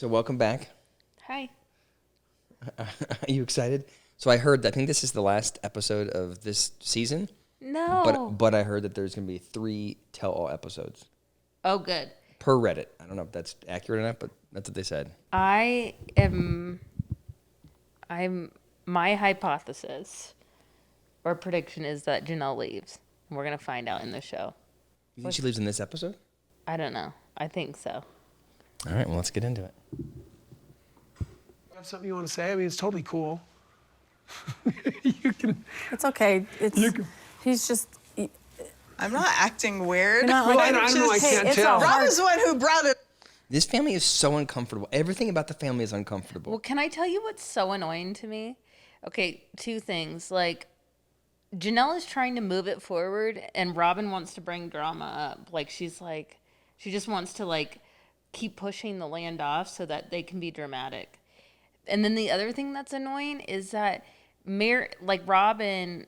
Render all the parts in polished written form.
So welcome back. Hi. Are you excited? So I think this is the last episode of this season. No. But I heard that there's going to be 3 tell-all episodes. Oh, good. Per Reddit. I don't know if that's accurate or not, but that's what they said. My hypothesis or prediction is that Janelle leaves. And we're going to find out in the show. You think she leaves in this episode? I don't know. I think so. All right, well, let's get into it. You have something you want to say? I mean, it's totally cool. You can. It's okay. He's just. I'm not acting weird. Not Well, like, I don't know. I can't tell. Robyn's the one who brought it. This family is so uncomfortable. Everything about the family is uncomfortable. Well, can I tell you what's so annoying to me? Okay, 2 things. Like, Janelle is trying to move it forward, and Robyn wants to bring drama up. Like, she just wants to, like, keep pushing the land off so that they can be dramatic. And then the other thing that's annoying is that Robyn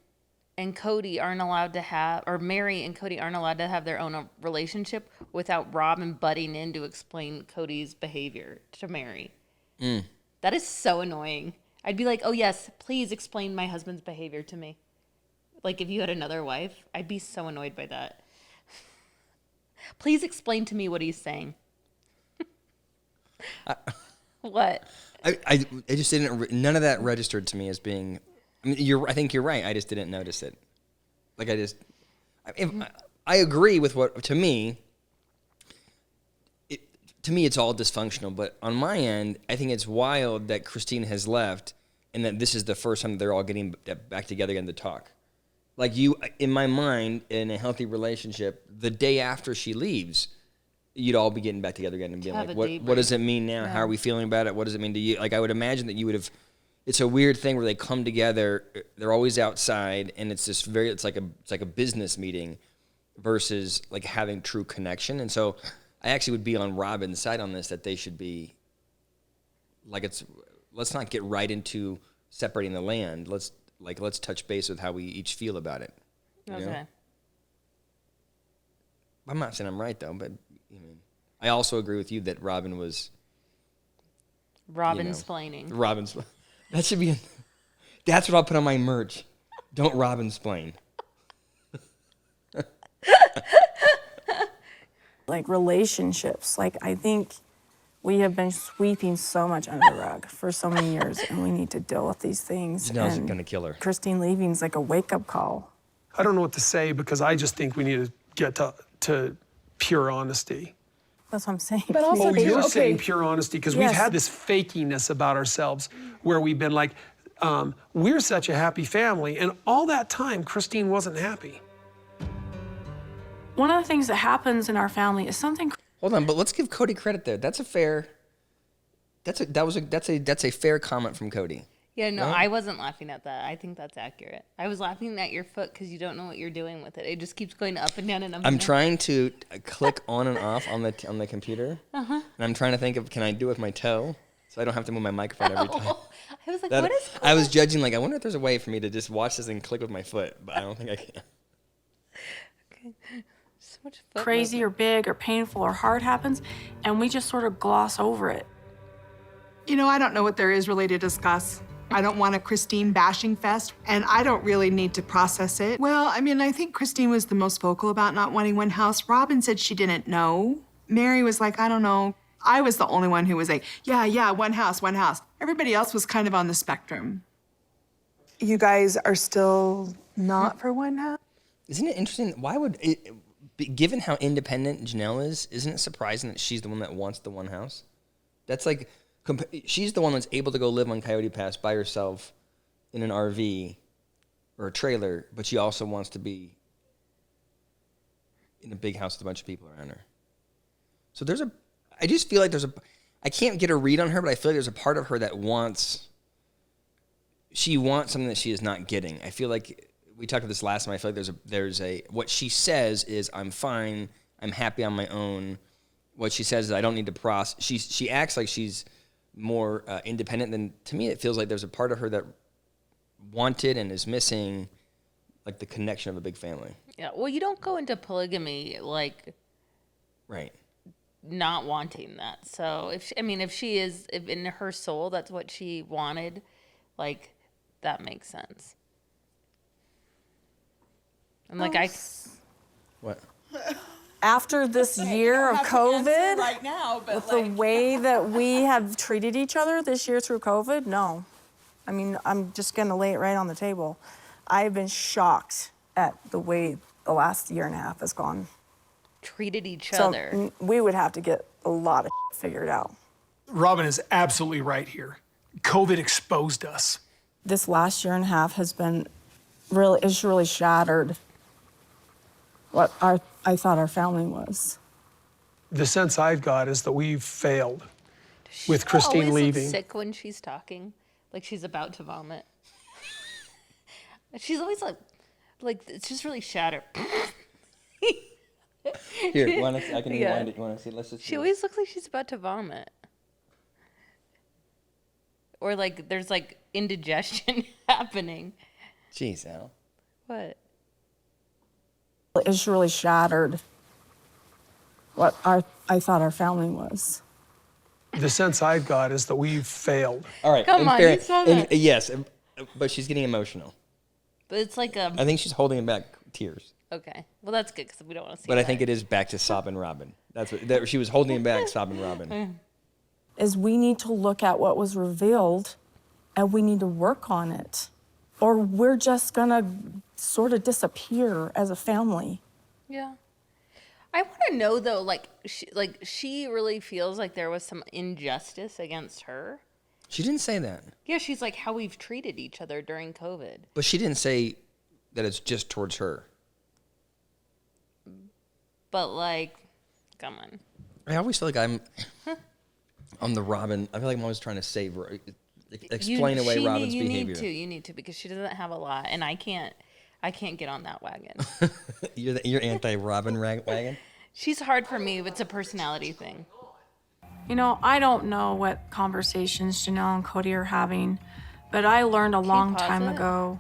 and Kody aren't allowed to have, or Meri and Kody aren't allowed to have their own relationship without Robyn butting in to explain Kody's behavior to Meri. That is so annoying. I'd be like, oh yes, please explain my husband's behavior to me. Like if you had another wife, I'd be so annoyed by that. Please explain to me what he's saying. What? I just didn't. None of that registered to me as being. I mean, I think you're right. I just didn't notice it. Like I agree with what to me. It's all dysfunctional. But on my end, I think it's wild that Christine has left, and that this is the first time that they're all getting back together again to talk. Like in my mind, in a healthy relationship, the day after she leaves, you'd all be getting back together again and being like, what does it mean now? Yeah. How are we feeling about it? What does it mean to you? Like, I would imagine that you would have, it's a weird thing where they come together, they're always outside, and it's just it's like a business meeting versus like having true connection. And so I actually would be on Robyn's side on this, that they should be like, let's not get right into separating the land. Let's touch base with how we each feel about it. You know? I'm not saying I'm right though, but I also agree with you that Robyn was Robyn-splaining. That should be. That's what I'll put on my merch. Don't Robyn-splain. like relationships. Like I think we have been sweeping so much under the rug for so many years, and we need to deal with these things. Janelle's gonna kill her. Christine leaving's like a wake-up call. I don't know what to say because I just think we need to get to pure honesty. That's what I'm saying. But also, you're saying pure honesty because Yes. we've had this fakiness about ourselves where we've been like, we're such a happy family, and all that time, Christine wasn't happy. One of the things that happens in our family is something. Hold on, but let's give Kody credit there. That's a fair comment from Kody. Yeah, no, Right? I wasn't laughing at that. I think that's accurate. I was laughing at your foot because you don't know what you're doing with it. It just keeps going up and down and up. I'm trying to click on and off on the computer, and I'm trying to think of, can I do it with my toe so I don't have to move my microphone every time. I was like, what is going I was judging, like, I wonder if there's a way for me to just watch this and click with my foot, but I don't think I can. Okay. So much foot Crazy movement. or big or painful or hard happens, and we just sort of gloss over it. You know, I don't know what there is really to discuss. I don't want a Christine bashing fest, and I don't really need to process it. Well, I mean, I think Christine was the most vocal about not wanting one house. Robyn said she didn't know. Meri was like, I don't know. I was the only one who was like, yeah, one house. Everybody else was kind of on the spectrum. You guys are still not for one house? Isn't it interesting? Why would it, given how independent Janelle is, isn't it surprising that she's the one that wants the one house? That's like, she's the one that's able to go live on Coyote Pass by herself in an RV or a trailer, but she also wants to be in a big house with a bunch of people around her. So I just feel like I can't get a read on her, but I feel like there's a part of her that she wants something that she is not getting. I feel like, we talked about this last time, I feel like there's what she says is, I'm fine, I'm happy on my own. What she says is, I don't need to process. She acts like she's more independent than, to me, it feels like there's a part of her that wanted and is missing, like, the connection of a big family. Yeah, well, you don't go into polygamy, like, right, not wanting that. So if she is, if in her soul that's what she wanted, like that makes sense. And like What? After this year of COVID, right now, but with the way that we have treated each other this year through COVID, no. I mean, I'm just gonna lay it right on the table. I've been shocked at the way the last year and a half has gone. treated each So other. we would have to get a lot of figured out. Robyn is absolutely right here. COVID exposed us. This last year and a half has been it's really shattered what I thought our family was. The sense I've got is that we've failed with Christine always leaving. Looks sick when she's talking, like she's about to vomit. She's always like it's just really shattered. Here, I can Yeah. rewind it. You want to see? Let's just. She always looks like she's about to vomit. Or like there's like indigestion happening. Jeez, Al. What? It's really shattered what I thought our family was. The sense I've got is that we've failed. All right. Come in on, you saw that. Yes, but she's getting emotional. But it's like a I think she's holding back tears. okay. Well, that's good because we don't want to see. But I that. think it is back to sobbing Robyn. That she was holding back sobbing Robyn. Is we need to look at what was revealed and we need to work on it. Or we're just gonna sort of disappear as a family. Yeah. I want to know though, like she really feels like there was some injustice against her. She didn't say that. Yeah, she's like how we've treated each other during COVID. But she didn't say that it's just towards her. But like, come on. I always feel like I'm the Robyn. I feel like I'm always trying to save her, explain away Robyn's behavior. You need to because she doesn't have a lot, and I can't get on that wagon. You're anti-Robyn wagon? She's hard for me. It's a personality thing. You know, I don't know what conversations Janelle and Cody are having, but I learned a long pause time it? ago.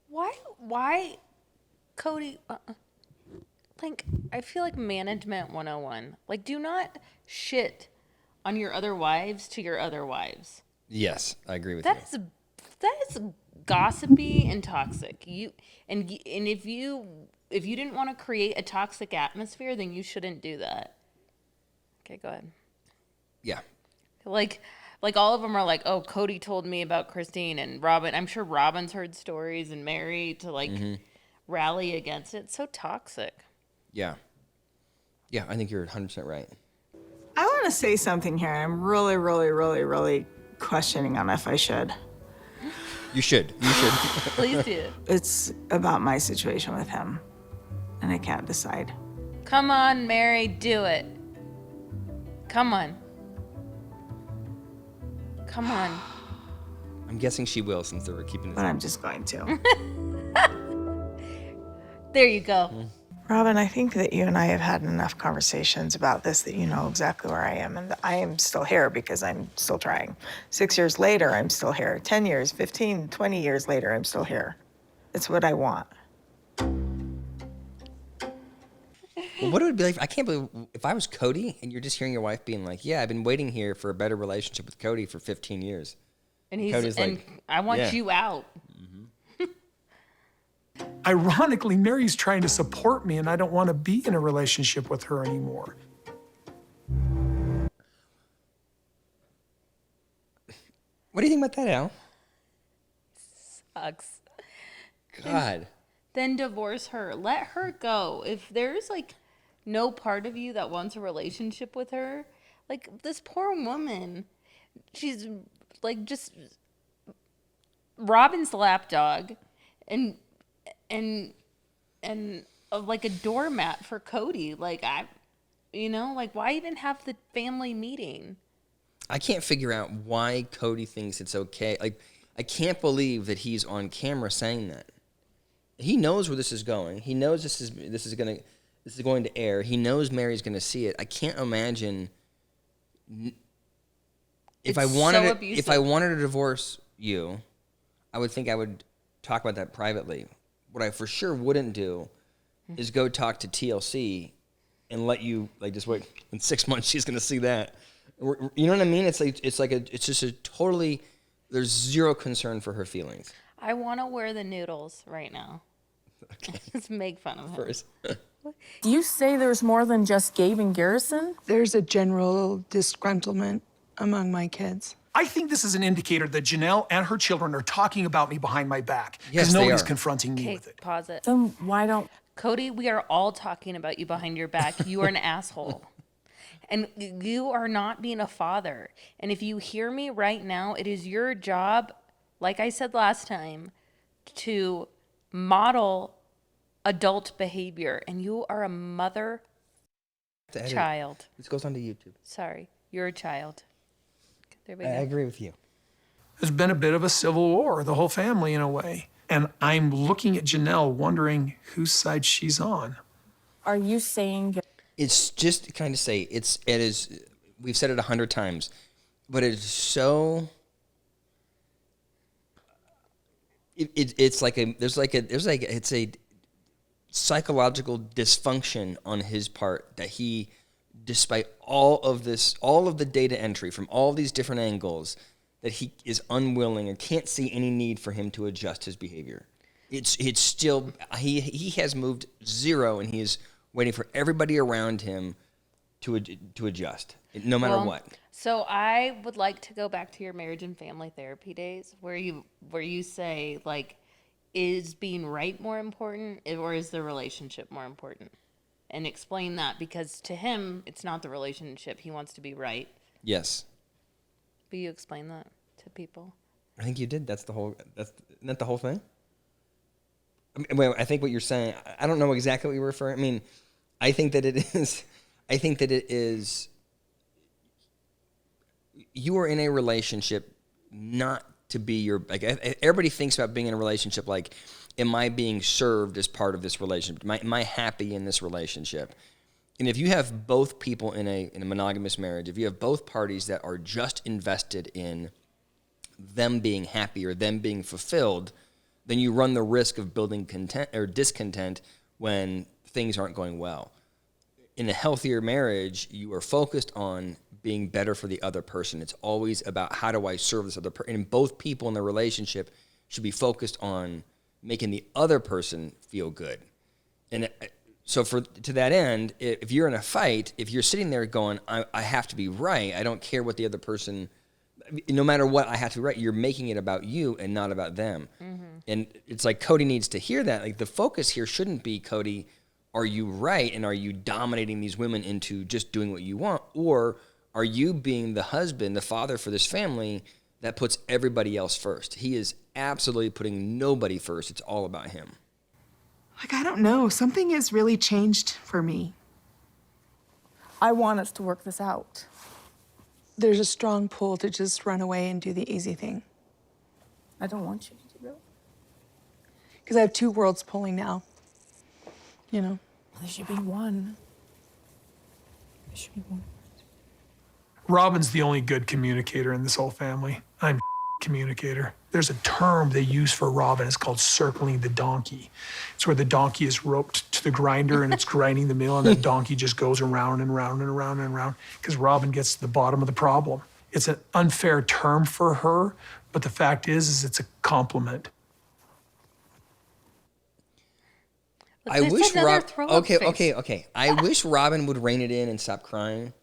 Why, Cody? Like, I feel like management 101. Like, do not shit on your other wives to your other wives. Yes, I agree with That is gossipy and toxic. And if you didn't want to create a toxic atmosphere, then you shouldn't do that. Okay, go ahead. Yeah. Like all of them are like, oh, Cody told me about Christine and Robyn. I'm sure Robyn's heard stories and Meri to like rally against it. It's so toxic. Yeah. Yeah, I think you're 100% right. I want to say something here. I'm really, really, really, really questioning on if I should. You should. You should. Please do. It's about my situation with him, and I can't decide. Come on, Meri, do it. Come on. Come on. I'm guessing she will since they were keeping But this. I'm just going to. There you go. Robyn, I think that you and I have had enough conversations about this that you know exactly where I am. And I am still here because I'm still trying. 6 years later, I'm still here. 10 years, 15, 20 years later, I'm still here. It's what I want. Well, what it would be like, I can't believe, if I was Cody and you're just hearing your wife being like, yeah, I've been waiting here for a better relationship with Cody for 15 years. And Cody's like, I want yeah. you out. Ironically, Mary's trying to support me, and I don't want to be in a relationship with her anymore. What do you think about that, Al? Sucks. God. Then divorce her. Let her go. If there's like no part of you that wants a relationship with her, like this poor woman, she's like just Robyn's lapdog and like a doormat for Cody. Like like why even have the family meeting? I can't figure out why Cody thinks it's okay. Like, I can't believe that he's on camera saying that. He knows where this is going. He knows this is going to air. He knows Mary's going to see it. I can't imagine if I wanted to divorce you, I would think I would talk about that privately. What I for sure wouldn't do is go talk to TLC and let you like just wait. In 6 months, she's gonna see that. You know what I mean? It's just a totally. There's zero concern for her feelings. I want to wear the noodles right now. Okay. Let's make fun of him. First. Do you say there's more than just Gabe and Garrison? There's a general disgruntlement among my kids. I think this is an indicator that Janelle and her children are talking about me behind my back Yes, because they nobody's are. confronting me Okay, with it. pause it. Then why don't... Cody, we are all talking about you behind your back. You are an asshole. And you are not being a father. And if you hear me right now, it is your job, like I said last time, to model adult behavior. And you are a mother child. This goes on to YouTube. Sorry, you're a child. There we I go. agree with you. There's been a bit of a civil war, the whole family in a way. And I'm looking at Janelle wondering whose side she's on. Are you saying... It's just kind of say it is. We've said it 100 times, but it's so. It's like it's a psychological dysfunction on his part that he, despite all of the data entry from all these different angles, that he is unwilling and can't see any need for him to adjust his behavior. It's still he has moved zero, and he is waiting for everybody around him to adjust, no matter what. So I would like to go back to your marriage and family therapy days, where you say, like, is being right more important, or is the relationship more important? And explain that, because to him, it's not the relationship. He wants to be right. Yes, Will you explain that to people? I think you did. Isn't that the whole thing? I think what you're saying, I don't know exactly what you're referring. I mean, I think that it is. You are in a relationship not to be your. Like, everybody thinks about being in a relationship like, am I being served as part of this relationship? Am I happy in this relationship? And if you have both people in a monogamous marriage, if you have both parties that are just invested in them being happy or them being fulfilled, then you run the risk of building content or discontent when things aren't going well. In a healthier marriage, you are focused on being better for the other person. It's always about, how do I serve this other person? And both people in the relationship should be focused on making the other person feel good. And so to that end, if you're in a fight, if you're sitting there going, I have to be right, I don't care what the other person, no matter what, I have to be right, you're making it about you and not about them. Mm-hmm. And it's like Cody needs to hear that. Like, the focus here shouldn't be, Cody, are you right, and are you dominating these women into just doing what you want? Or are you being the husband, the father for this family that puts everybody else first? He is absolutely putting nobody first. It's all about him. Like, I don't know. Something has really changed for me. I want us to work this out. There's a strong pull to just run away and do the easy thing. I don't want you to do that. Because I have two worlds pulling now. You know? There should be one. There should be one. Robyn's the only good communicator in this whole family. I'm communicator. There's a term they use for Robyn. It's called circling the donkey. It's where the donkey is roped to the grinder and it's grinding the mill, and the donkey just goes around and round and round and round because Robyn gets to the bottom of the problem. It's an unfair term for her, but the fact is it's a compliment. I wish Okay. I wish Robyn would rein it in and stop crying.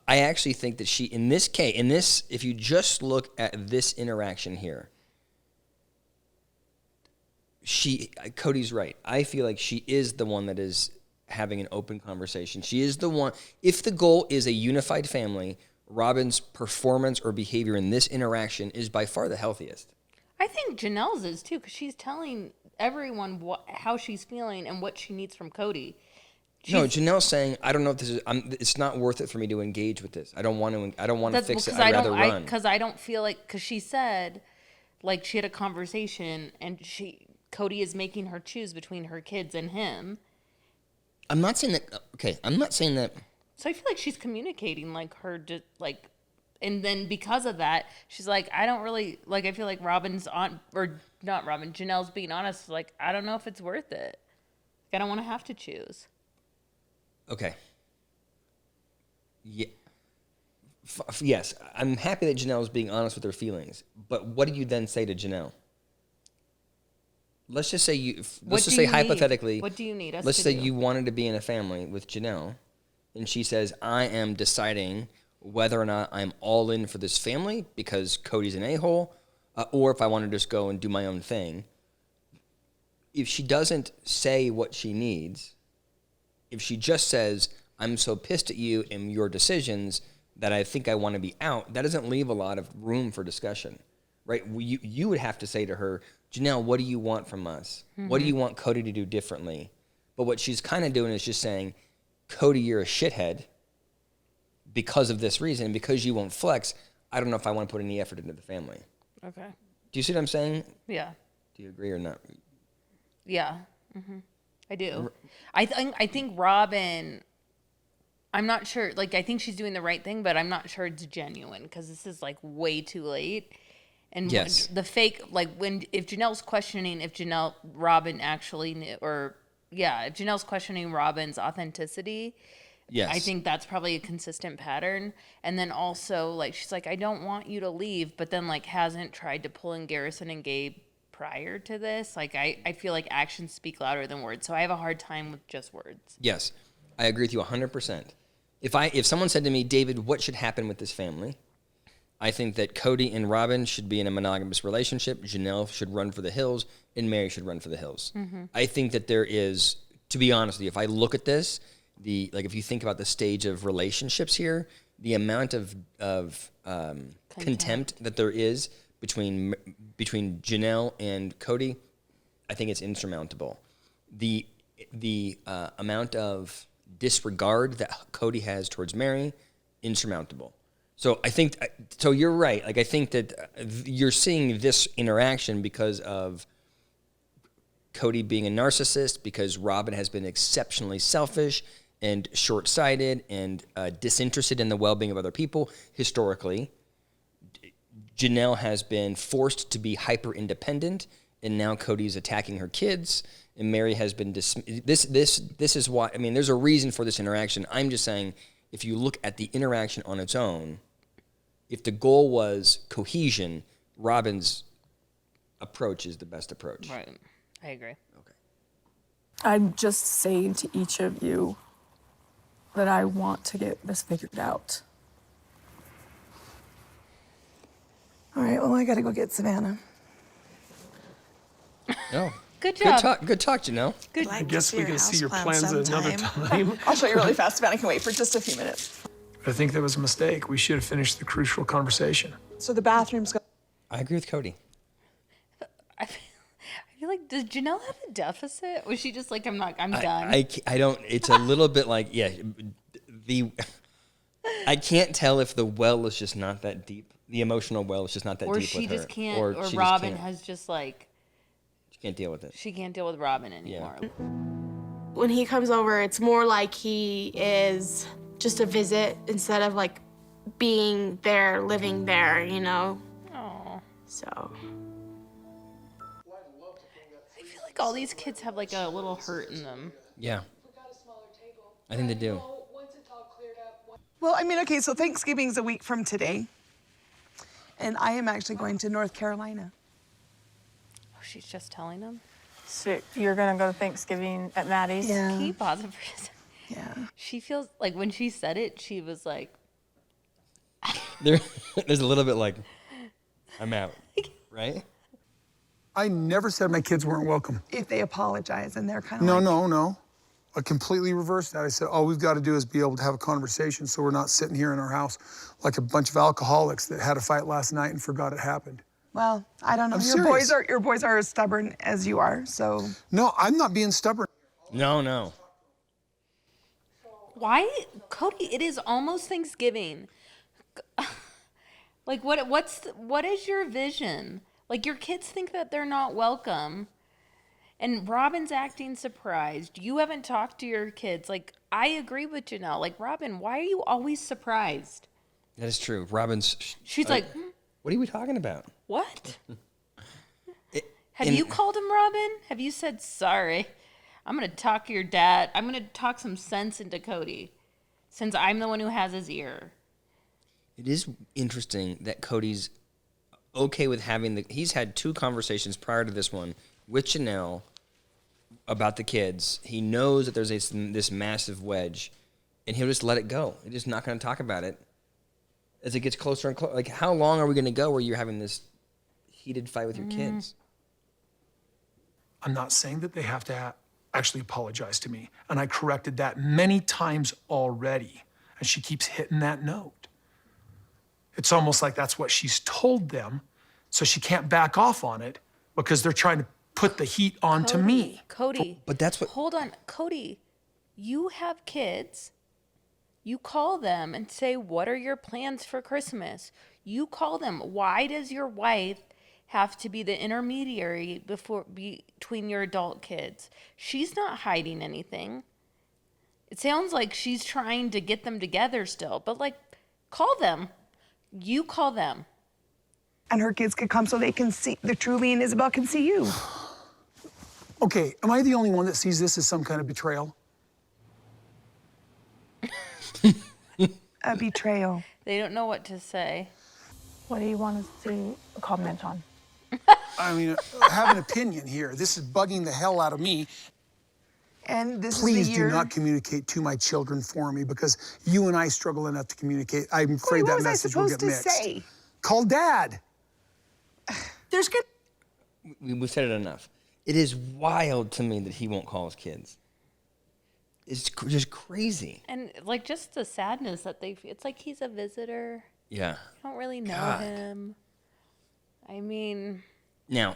I actually think that she, in this case, if you just look at this interaction here, Cody's right. I feel like she is the one that is having an open conversation. She is the one. If the goal is a unified family, Robyn's performance or behavior in this interaction is by far the healthiest. I think Janelle's is too, because she's telling everyone how she's feeling and what she needs from Cody. No, Janelle's saying, I don't know if this is. It's not worth it for me to engage with this. I don't want to fix it. I'd rather run. Because I don't feel like, because she said, like, she had a conversation and Cody is making her choose between her kids and him. I'm not saying that. Okay, I'm not saying that. So I feel like she's communicating and then because of that, she's like, I don't really, like, I feel like Janelle's being honest. Like, I don't know if it's worth it. I don't want to have to choose. Okay. Yeah. Yes, I'm happy that Janelle is being honest with her feelings. But what do you then say to Janelle? Let's just say hypothetically. What do you need us let's to say do? you wanted to be in a family with Janelle, and she says, "I am deciding whether or not I'm all in for this family because Cody's an a-hole, or if I want to just go and do my own thing." If she doesn't say what she needs, if she just says, "I'm so pissed at you and your decisions that I think I want to be out," that doesn't leave a lot of room for discussion, right? You would have to say to her, "Janelle, what do you want from us? What do you want Kody to do differently?" But what she's kind of doing is just saying, "Kody, you're a shithead because of this reason, because you won't flex. I don't know if I want to put any effort into the family." Okay. Do you see what I'm saying? Yeah. Do you agree or not? Yeah. I do. I think Robyn, I'm not sure. Like, I think she's doing the right thing, but I'm not sure it's genuine because this is like way too late. And Yes. the fake, like if Janelle's questioning if Robyn actually knew, if Janelle's questioning Robyn's authenticity, Yes. I think that's probably a consistent pattern. And then also, like, she's like, "I don't want you to leave," but then like hasn't tried to pull in Garrison and Gabe prior to this. Like, I feel like actions speak louder than words. So I have a hard time with just words. Yes, I agree with you 100%. If someone said to me, "David, what should happen with this family?" I think that Kody and Robyn should be in a monogamous relationship. Janelle should run for the hills, and Meri should run for the hills. I think that there is, to be honest with you, if I look at this, if you think about the stage of relationships here, the amount of contempt that there is between Janelle and Kody, I think it's insurmountable. The amount of disregard that Kody has towards Meri, insurmountable. So I think, so you're right. Like, I think that you're seeing this interaction because of Kody being a narcissist, because Robyn has been exceptionally selfish and short-sighted and disinterested in the well-being of other people historically. Janelle has been forced to be hyper-independent, and now Cody's attacking her kids, and Meri has been this is why, I mean, there's a reason for this interaction. I'm just saying, if you look at the interaction on its own, if the goal was cohesion, Robyn's approach is the best approach. Right. I agree. Okay. I'm just saying to each of you that I want to get this figured out. All right, well, I gotta go get Savannah. Oh, Good job. Good talk, Janelle. Good. I guess we can see your plans at another time. I'll show you really fast, Savannah. I can wait for just a few minutes. I think that was a mistake. We should have finished the crucial conversation. So the bathroom's got. I agree with Kody. I feel like, does Janelle have a deficit? Was she just like, I'm done? I don't, it's a little bit like, yeah, I can't tell if the well is just not that deep. The emotional well is just not that or deep she with her. just can't, or she just Robyn can't. has just like, She can't deal with it. she can't deal with Robyn anymore. Yeah. When he comes over, it's more like he is just a visit instead of like being there, living there, you know? Oh, So. I feel like all these kids have like a little hurt in them. Yeah. I think they do. Well, I mean, okay, so Thanksgiving's a week from today. And I am actually going to North Carolina. Oh, she's just telling them. So you're gonna go to Thanksgiving at Maddie's? Can you pause it for a second? Yeah. She feels like when she said it, she was like, There's a little bit like, I'm out, right? I never said my kids weren't welcome. If they apologize and they're kind of No. I completely reversed that. I said, all we've got to do is be able to have a conversation so we're not sitting here in our house like a bunch of alcoholics that had a fight last night and forgot it happened. Well, I don't know. I'm Your serious. boys are as stubborn as you are, so. No, I'm not being stubborn. No. why, Kody? It is almost Thanksgiving. Like, what is your vision? Like, your kids think that they're not welcome, and Robyn's acting surprised. You haven't talked to your kids. Like, I agree with Janelle. Like, Robyn, why are you always surprised? That is true. Robyn's. She's like, What are we talking about? what? Have you called him Robyn? Have you said sorry? I'm going to talk your dad. I'm going to talk some sense into Kody since I'm the one who has his ear. It is interesting that Kody's okay with having he's had 2 conversations prior to this one with Janelle about the kids. He knows that there's this massive wedge, and he'll just let it go. He's just not going to talk about it as it gets closer and closer. Like, how long are we going to go where you're having this heated fight with your kids? I'm not saying that they have to actually apologize to me. And I corrected that many times already. And she keeps hitting that note. It's almost like that's what she's told them, so she can't back off on it because they're trying to put the heat onto me. Kody. But that's what... Hold on. Kody, you have kids. You call them and say, what are your plans for Christmas? You call them. Why does your wife have to be the intermediary between your adult kids? She's not hiding anything. It sounds like she's trying to get them together still, but like, call them. You call them. And her kids could come so they can see, the Truly and Isabel can see you. Okay, am I the only one that sees this as some kind of betrayal? A betrayal. They don't know what to say. What do you want us to comment on? I mean, I have an opinion here. This is bugging the hell out of me. And this Please is the year... do not communicate to my children for me because you and I struggle enough to communicate. I'm afraid that message will get mixed. What was I supposed to say? Call Dad. There's good... We've said it enough. It is wild to me that he won't call his kids. It's just crazy. And like just the sadness that it's like he's a visitor. Yeah. You don't really know him. I mean... Now,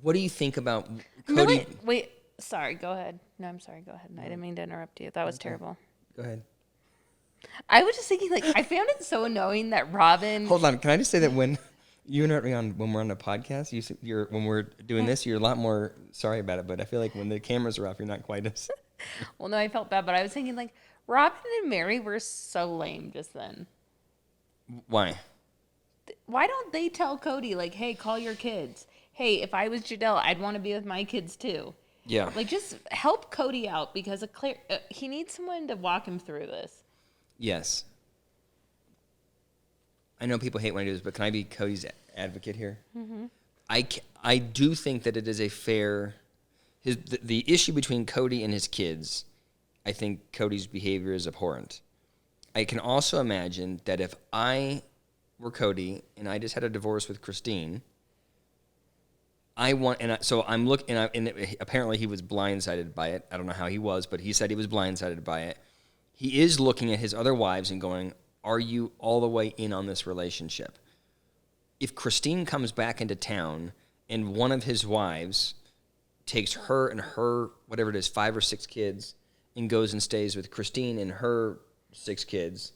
what do you think about Kody? Really? Wait, sorry, go ahead. No, I'm sorry, go ahead. I didn't mean to interrupt you. That was terrible. Go ahead. I was just thinking, like, I found it so annoying that Robyn... Hold on, can I just say that when you interrupt me when we're on a podcast, when we're doing this, you're a lot more sorry about it, but I feel like when the cameras are off, you're not quite as... Well, no, I felt bad, but I was thinking, like, Robyn and Meri were so lame just then. Why? Why don't they tell Kody, like, hey, call your kids? Hey, if I was Janelle, I'd want to be with my kids too. Yeah. Like, just help Kody out because he needs someone to walk him through this. Yes. I know people hate when I do this, but can I be Kody's advocate here? Mm-hmm. I do think that it is a fair... The issue between Kody and his kids, I think Kody's behavior is abhorrent. I can also imagine that if I were Kody and I just had a divorce with Christine, apparently he was blindsided by it. I don't know how he was, but he said he was blindsided by it. He is looking at his other wives and going, are you all the way in on this relationship? If Christine comes back into town and one of his wives takes her and her, whatever it is, 5 or 6 kids and goes and stays with Christine and her 6 kids,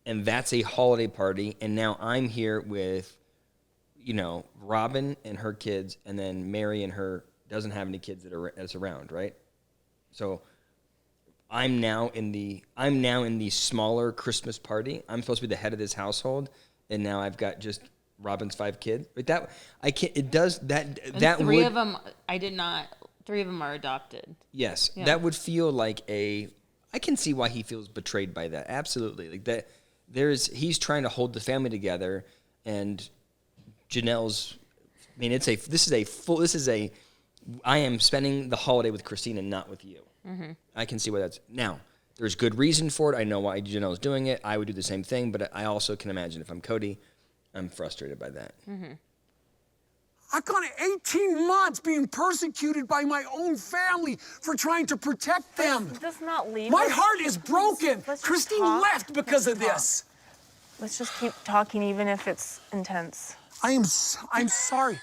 and that's a holiday party, and now I'm here with, Robyn and her kids, and then Meri and her doesn't have any kids that's around, right? So I'm now in the smaller Christmas party. I'm supposed to be the head of this household, and now I've got just Robyn's 5 kids. But that I can't. It does that. And that 3 would, of them I did not. 3 of them are adopted. Yes, Yeah. that would feel like I can see why he feels betrayed by that. Absolutely, like that. He's trying to hold the family together, and Janelle's. I mean, I am spending the holiday with Christine and not with you. Mm-hmm. I can see why that's now. There's good reason for it. I know why Janelle's doing it. I would do the same thing, but I also can imagine if I'm Kody, I'm frustrated by that. Mm-hmm. I've gone 18 months being persecuted by my own family for trying to protect them. Let's not leave. My heart is broken. Let's just Christine talk. left because of Let's this. Let's just keep talking, even if it's intense. I'm sorry.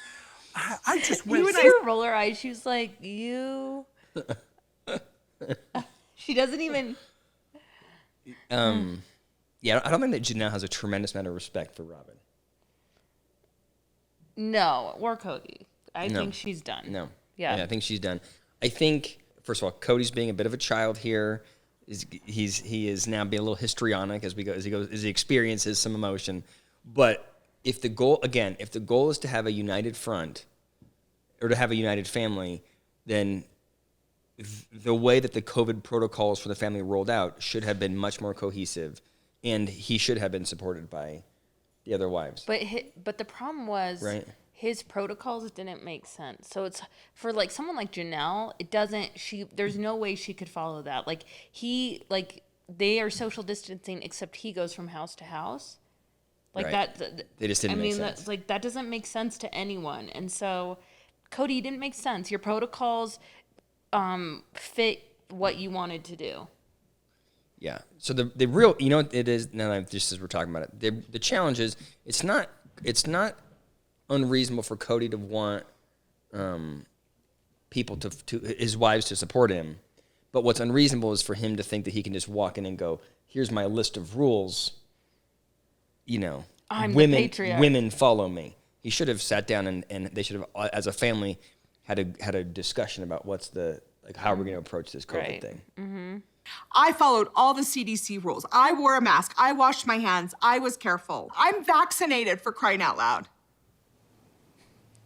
I just went. You see her roll her eyes. She was like, "You." She doesn't even. Yeah, I don't think that Janelle has a tremendous amount of respect for Robyn. No, or Kody. I think she's done. No. Yeah. I think she's done. I think, first of all, Kody's being a bit of a child here. He is now being a little histrionic as he experiences some emotion. But if the goal is to have a united front or to have a united family, then the way that the COVID protocols for the family rolled out should have been much more cohesive, and he should have been supported by the other wives. But the problem was Right. his protocols didn't make sense. So it's for like someone like Janelle, it doesn't. There's no way she could follow that. Like they are social distancing, except he goes from house to house. Like Right. They just didn't make sense. That doesn't make sense to anyone. And so, Kody, it didn't make sense. Your protocols fit what you wanted to do. Yeah. So the real, you know what it is, now that just as we're talking about it, the challenge is it's not unreasonable for Kody to want people to his wives to support him. But what's unreasonable is for him to think that he can just walk in and go, here's my list of rules. You know, I'm women, the patriarch. women follow me. He should have sat down and they should have, as a family, had a discussion about how we're going to approach this COVID Right. thing. Mm-hmm. I followed all the CDC rules. I wore a mask. I washed my hands. I was careful. I'm vaccinated, for crying out loud.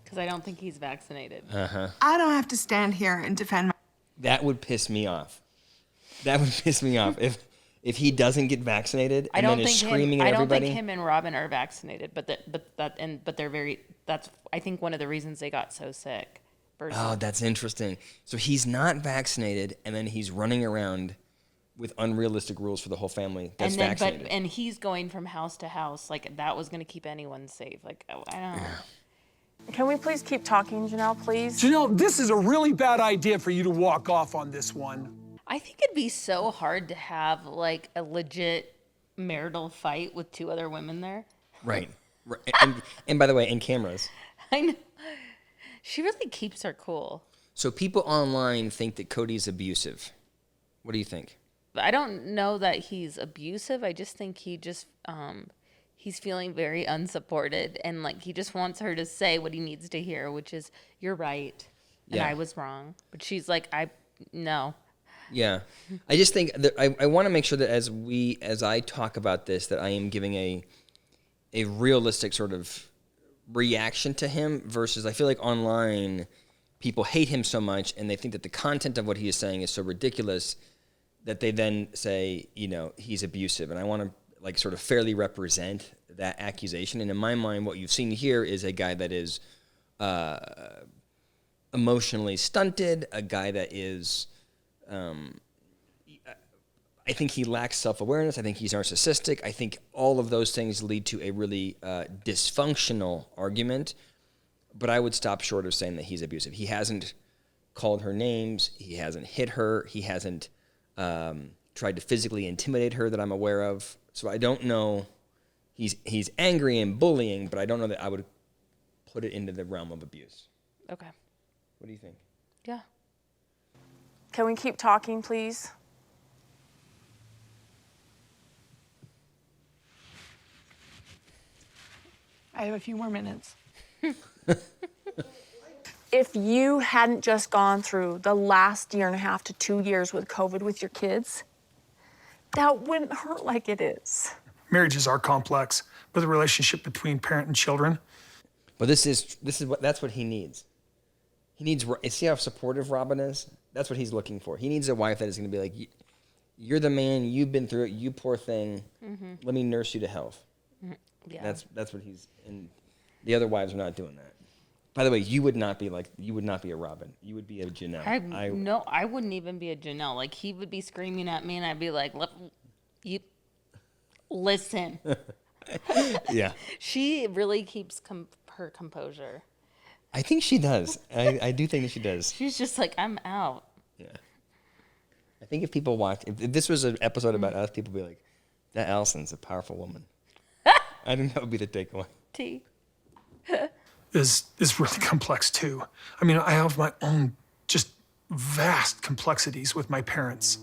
Because I don't think he's vaccinated. I don't have to stand here and defend That would piss me off. That would piss me off if he doesn't get vaccinated and then is screaming at everybody. I don't think him and Robyn are vaccinated, but they're very. That's I think one of the reasons they got so sick. Oh, that's interesting. So he's not vaccinated, and then he's running around with unrealistic rules for the whole family that's vaccinated. And he's going from house to house. Like that was going to keep anyone safe. Like I don't know. Can we please keep talking, Janelle, please? Janelle, this is a really bad idea for you to walk off on this one. I think it'd be so hard to have like a legit marital fight with two other women there. Right. And by the way, in cameras. I know. She really keeps her cool. So people online think that Kody's abusive. What do you think? I don't know that he's abusive. I just think he's feeling very unsupported, and like he just wants her to say what he needs to hear, which is you're right and Yeah. I was wrong. But she's like, no. Yeah. I just think that I want to make sure that as I talk about this, that I am giving a realistic sort of reaction to him versus I feel like online people hate him so much and they think that the content of what he is saying is so ridiculous that they then say, you know, he's abusive. And I want to like sort of fairly represent that accusation. And in my mind, what you've seen here is a guy that is emotionally stunted, a guy that is I think he lacks self-awareness. I think he's narcissistic. I think all of those things lead to a really dysfunctional argument. But I would stop short of saying that he's abusive. He hasn't called her names. He hasn't hit her. He hasn't tried to physically intimidate her that I'm aware of. So I don't know. He's angry and bullying, but I don't know that I would put it into the realm of abuse. Okay. What do you think? Yeah. Can we keep talking, please? I have a few more minutes. If you hadn't just gone through the last year and a half to 2 years with COVID with your kids, that wouldn't hurt like it is. Marriages are complex, but the relationship between parent and children. But that's what he needs. He needs. See how supportive Robyn is? That's what he's looking for. He needs a wife that is going to be like, "You're the man. You've been through it. You poor thing. Mm-hmm. Let me nurse you to health." Yeah. That's what he's. And the other wives are not doing that. By the way, you would not be a Robyn. You would be a Janelle. No, I wouldn't even be a Janelle. Like he would be screaming at me, and I'd be like, "You listen." Yeah. She really keeps her composure. I think she does. I do think that she does. She's just like, I'm out. Yeah. I think if people watch, if this was an episode about us, people would be like, that Allison's a powerful woman. I think that would be the takeaway. T. is really complex too. I mean, I have my own just vast complexities with my parents.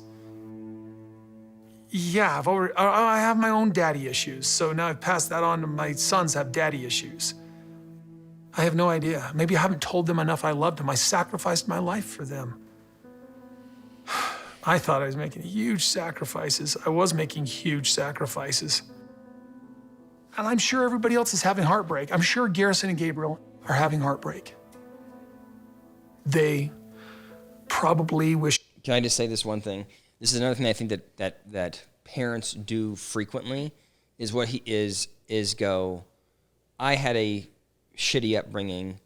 Yeah, I have my own daddy issues, so now I've passed that on to my sons have daddy issues. I have no idea. Maybe I haven't told them enough I loved them. I sacrificed my life for them. I thought I was making huge sacrifices. I was making huge sacrifices. And I'm sure everybody else is having heartbreak. I'm sure Garrison and Gabriel are having heartbreak. They probably wish. Can I just say this one thing? This is another thing I think that parents do frequently is what he is go, I had a shitty upbringing,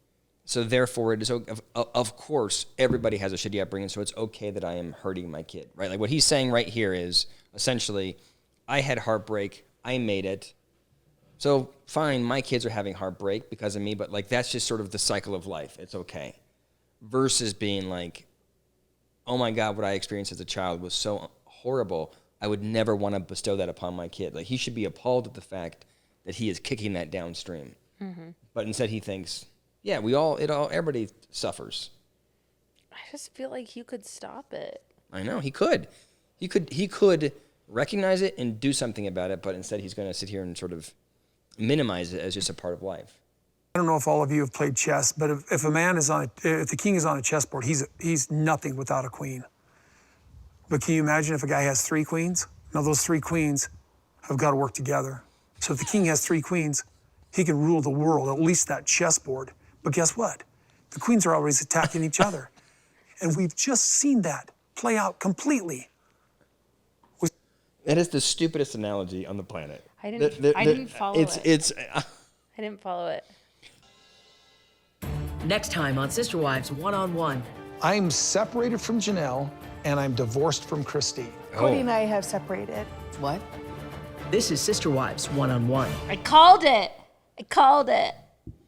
so therefore it is, of course, everybody has a shitty upbringing, so it's okay that I am hurting my kid, right? Like what he's saying right here is essentially, I had heartbreak, I made it, so fine, my kids are having heartbreak because of me, but like that's just sort of the cycle of life, it's okay. Versus being like, oh my God, what I experienced as a child was so horrible, I would never want to bestow that upon my kid. Like he should be appalled at the fact that he is kicking that downstream. Mm-hmm. But instead he thinks, yeah, everybody suffers. I just feel like you could stop it. I know, he could. He could recognize it and do something about it, but instead he's going to sit here and sort of minimize it as just a part of life. I don't know if all of you have played chess, but if the king is on a chessboard, he's nothing without a queen. But can you imagine if a guy has 3 queens? Now those 3 queens have got to work together. So if the king has 3 queens, he can rule the world, at least that chessboard. But guess what? The queens are always attacking each other. And we've just seen that play out completely. That is the stupidest analogy on the planet. I didn't follow it. I didn't follow it. Next time on Sister Wives One-on-One. I'm separated from Janelle, and I'm divorced from Christine. Cody and I have separated. What? This is Sister Wives One-on-One. I called it.